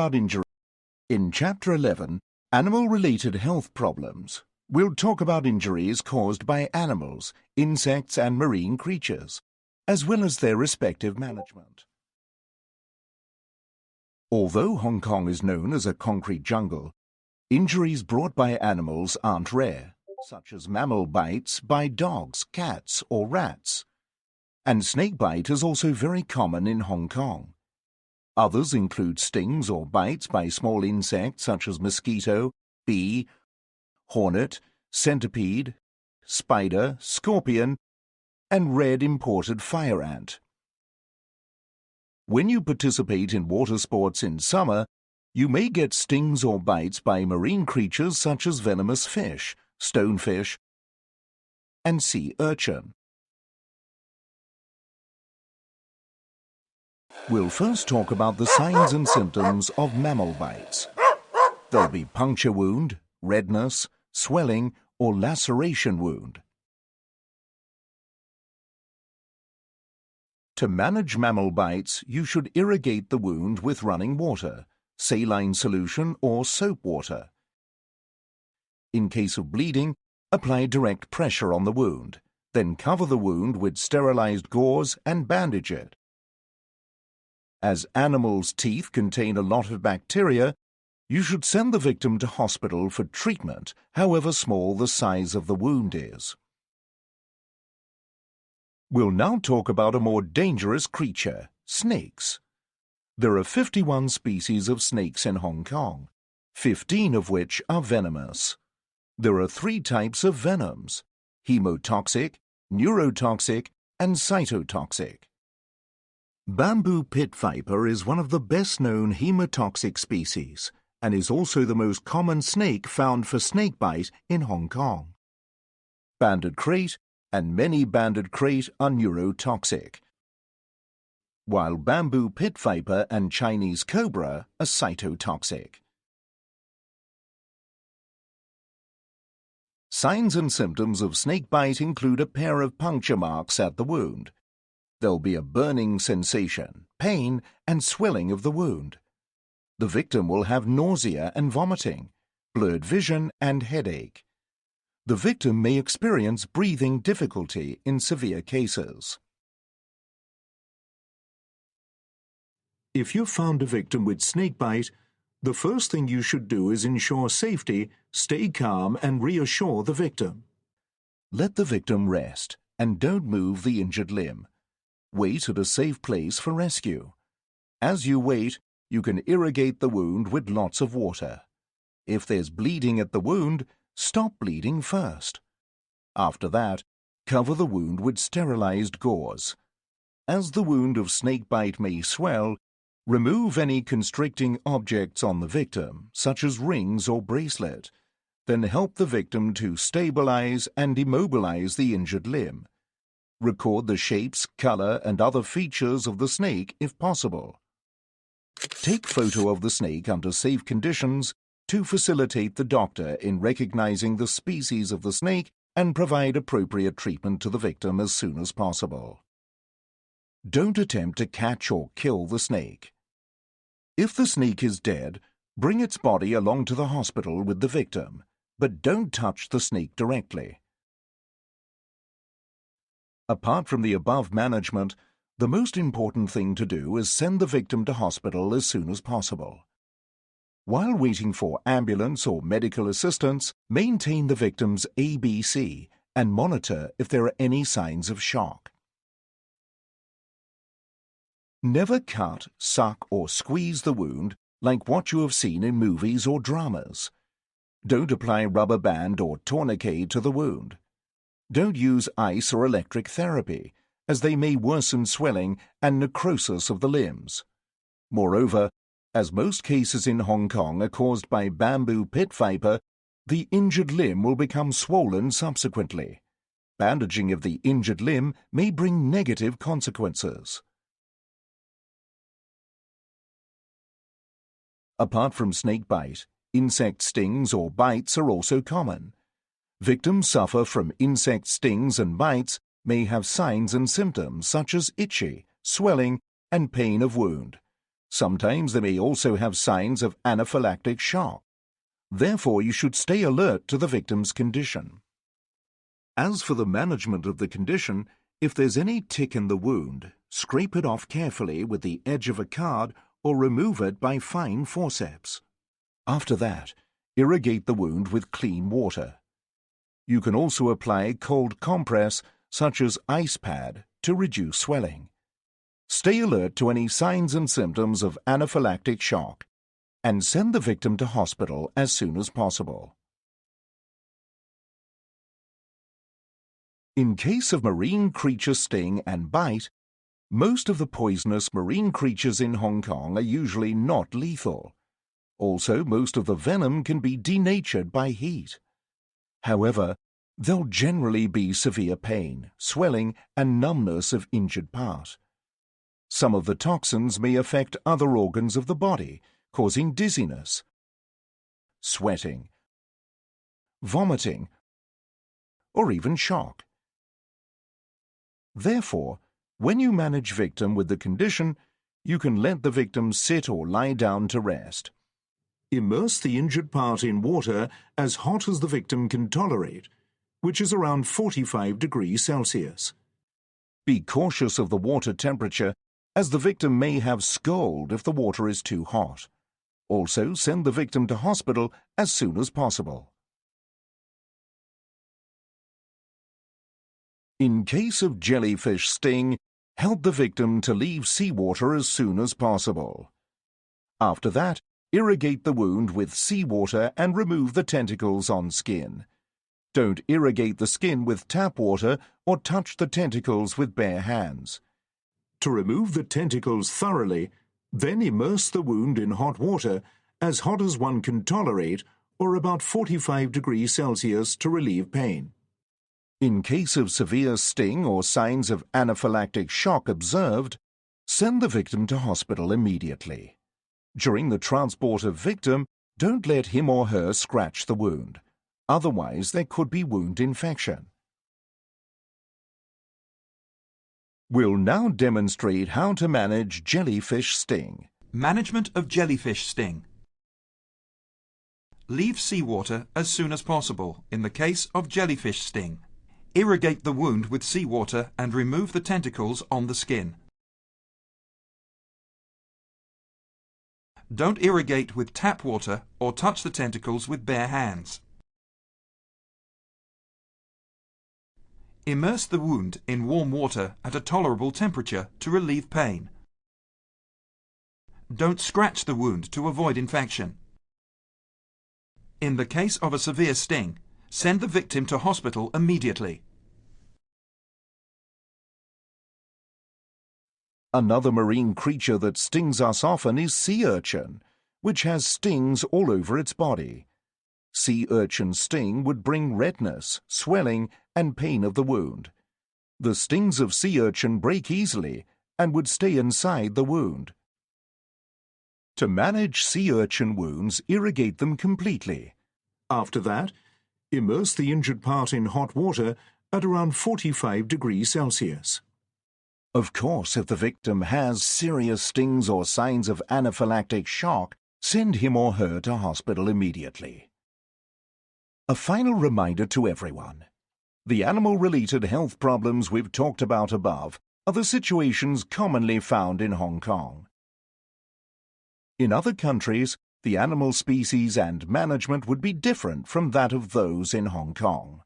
about injury. In Chapter 11, Animal-Related Health Problems, we'll talk about injuries caused by animals, insects and marine creatures, as well as their respective management. Although Hong Kong is known as a concrete jungle, injuries brought by animals aren't rare, such as mammal bites by dogs, cats or rats. And snake bite is also very common in Hong Kong. Others include stings or bites by small insects such as mosquito, bee, hornet, centipede, spider, scorpion, and red imported fire ant. When you participate in water sports in summer, you may get stings or bites by marine creatures such as venomous fish, stonefish, and sea urchin. We'll first talk about the signs and symptoms of mammal bites. There'll be puncture wound, redness, swelling, or laceration wound. To manage mammal bites, you should irrigate the wound with running water, saline solution or soap water. In case of bleeding, apply direct pressure on the wound, then cover the wound with sterilized gauze and bandage it. As animals' teeth contain a lot of bacteria, you should send the victim to hospital for treatment, however small the size of the wound is. We'll now talk about a more dangerous creature, snakes. There are 51 species of snakes in Hong Kong, 15 of which are venomous. There are 3 types of venoms: hemotoxic, neurotoxic, and cytotoxic. Bamboo pit viper is one of the best-known hemotoxic species and is also the most common snake found for snakebite in Hong Kong. Banded krait and many banded krait are neurotoxic, while bamboo pit viper and Chinese cobra are cytotoxic. Signs and symptoms of snakebite include a pair of puncture marks at the wound. There'll be a burning sensation, pain, and swelling of the wound. The victim will have nausea and vomiting, blurred vision, and headache. The victim may experience breathing difficulty in severe cases. If you've found a victim with snakebite, the first thing you should do is ensure safety, stay calm, and reassure the victim. Let the victim rest and don't move the injured limb. Wait at a safe place for rescue. As you wait, you can irrigate the wound with lots of water. If there's bleeding at the wound, stop bleeding first. After that, cover the wound with sterilized gauze. As the wound of snakebite may swell, remove any constricting objects on the victim, such as rings or bracelet. Then help the victim to stabilize and immobilize the injured limb. Record the shapes, color, and other features of the snake if possible. Take photo of the snake under safe conditions to facilitate the doctor in recognizing the species of the snake and provide appropriate treatment to the victim as soon as possible. Don't attempt to catch or kill the snake. If the snake is dead, bring its body along to the hospital with the victim, but don't touch the snake directly. Apart from the above management, the most important thing to do is send the victim to hospital as soon as possible. While waiting for ambulance or medical assistance, maintain the victim's ABC and monitor if there are any signs of shock. Never cut, suck, or squeeze the wound like what you have seen in movies or dramas. Don't apply rubber band or tourniquet to the wound. Don't use ice or electric therapy, as they may worsen swelling and necrosis of the limbs. Moreover, as most cases in Hong Kong are caused by bamboo pit viper, the injured limb will become swollen subsequently. Bandaging of the injured limb may bring negative consequences. Apart from snake bite, insect stings or bites are also common. Victims suffer from insect stings and bites may have signs and symptoms such as itchy, swelling, and pain of wound. Sometimes they may also have signs of anaphylactic shock. Therefore, you should stay alert to the victim's condition. As for the management of the condition, if there's any tick in the wound, scrape it off carefully with the edge of a card or remove it by fine forceps. After that, irrigate the wound with clean water. You can also apply cold compress, such as ice pad, to reduce swelling. Stay alert to any signs and symptoms of anaphylactic shock, and send the victim to hospital as soon as possible. In case of marine creature sting and bite, most of the poisonous marine creatures in Hong Kong are usually not lethal. Also, most of the venom can be denatured by heat. However, there'll generally be severe pain, swelling, and numbness of injured part. Some of the toxins may affect other organs of the body, causing dizziness, sweating, vomiting, or even shock. Therefore, when you manage victim with the condition, you can let the victim sit or lie down to rest. Immerse the injured part in water as hot as the victim can tolerate, which is around 45 degrees Celsius. Be cautious of the water temperature, as the victim may have scald if the water is too hot. Also, send the victim to hospital as soon as possible. In case of jellyfish sting, help the victim to leave seawater as soon as possible. After that, irrigate the wound with seawater and remove the tentacles on skin. Don't irrigate the skin with tap water or touch the tentacles with bare hands. To remove the tentacles thoroughly, then immerse the wound in hot water, as hot as one can tolerate, or about 45 degrees Celsius to relieve pain. In case of severe sting or signs of anaphylactic shock observed, send the victim to hospital immediately. During the transport of victim, don't let him or her scratch the wound. Otherwise, there could be wound infection. We'll now demonstrate how to manage jellyfish sting. Management of jellyfish sting. Leave seawater as soon as possible in the case of jellyfish sting. Irrigate the wound with seawater and remove the tentacles on the skin. Don't irrigate with tap water or touch the tentacles with bare hands. Immerse the wound in warm water at a tolerable temperature to relieve pain. Don't scratch the wound to avoid infection. In the case of a severe sting, send the victim to hospital immediately. Another marine creature that stings us often is sea urchin, which has stings all over its body. Sea urchin sting would bring redness, swelling, and pain of the wound. The stings of sea urchin break easily and would stay inside the wound. To manage sea urchin wounds, irrigate them completely. After that, immerse the injured part in hot water at around 45 degrees Celsius. Of course, if the victim has serious stings or signs of anaphylactic shock, send him or her to hospital immediately. A final reminder to everyone. The animal-related health problems we've talked about above are the situations commonly found in Hong Kong. In other countries, the animal species and management would be different from that of those in Hong Kong.